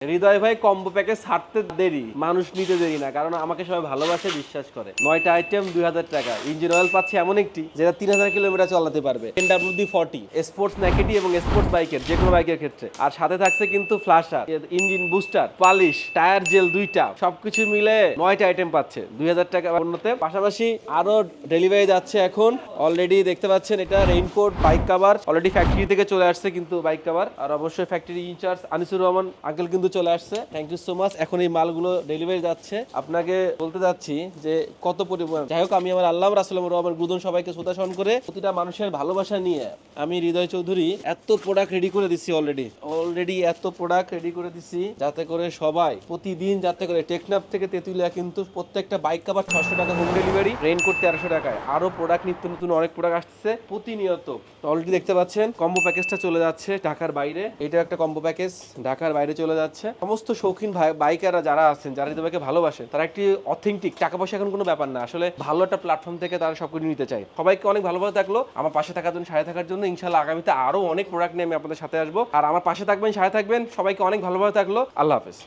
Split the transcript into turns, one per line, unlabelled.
হৃদয় ভাই combo package ছাড়তে দেরি, মানুষ নিতে দেরি না, কারণ আমাকে সবাই ভালোবাসে, বিশ্বাস করে। 9টা আইটেম 2000 টাকা। ইঞ্জিন অয়েল পাচ্ছে এমন একটি যেটা 3000 কিলোমিটার চালাতে পারবে। NWD40 স্পোর্টস ন্যাকেটি এবং স্পোর্টস বাইকের যে কোনো বাইকের ক্ষেত্রে। আর সাথে থাকছে কিন্তু flasher, engine booster, polish, tyre jail 2টা, সবকিছু মিলে 9টা আইটেম পাচ্ছে 2000 টাকা পণ্যতে। পাশাপাশি আরো ডেলিভারি যাচ্ছে এখন। অলরেডি দেখতে পাচ্ছেন এটা raincoat, bike cover already factory থেকে চলে আসছে কিন্তু বাইক কভার। আর অবশ্যই factory in-charge Anisur Rahman uncle কিন্তু চলে আসছে, থ্যাংক ইউ সো মাচ। এখন এই মালগুলো ডেলিভারি যাচ্ছে। আপনাকে বলতে যাচ্ছি যে কত পরিমাণ, যাই হোক, আমি আমার আল্লাহ রাসূলুল্লাহ রহমান গুদন সবাইকে শ্রদ্ধা স্মরণ করে প্রতিটা মানুষের ভালোবাসা নিয়ে আমি হৃদয় চৌধুরী এত প্রোডাক্ট রেডি করে দিচ্ছি। অলরেডি এত প্রোডাক্ট রেডি করে দিচ্ছি যাতে করে সবাই প্রতিদিন, যাতে করে টেকনাফ থেকে তেতুলিয়া কিন্তু প্রত্যেকটা বাইক কভার 600 টাকা হোম ডেলিভারি, রেইনকোট 1300 টাকায়। আরো প্রোডাক্ট নিত্য নতুন অনেক প্রোডাক্ট আসছে প্রতিনিয়ত। অলরেডি দেখতে পাচ্ছেন কম্বো প্যাকেজটা চলে যাচ্ছে ঢাকার বাইরে। এটা একটা কম্বো প্যাকেজ ঢাকার বাইরে চলে যাচ্ছে। সমস্ত শৌখিন বাইকাররা যারা আছেন, যারা হৃদয়কে ভালোবাসেন, তারা একটি অথেন্টিক, টাকা পয়সা এখন কোনো ব্যাপার না, আসলে ভালো একটা প্ল্যাটফর্ম থেকে তারা সবকিছু নিতে চায়। সবাইকে অনেক ভালোভাবে থাকলো, আমার পাশে থাকার জন্য, সাথে থাকার জন্য। ইনশাআল্লাহ আগামীতে আরো অনেক প্রোডাক্ট নিয়ে আমি আপনাদের সাথে আসবো। আর আমার পাশে থাকবেন, সাথে থাকবেন। সবাইকে অনেক ভালোভাবে থাকলো। আল্লাহ হাফেজ।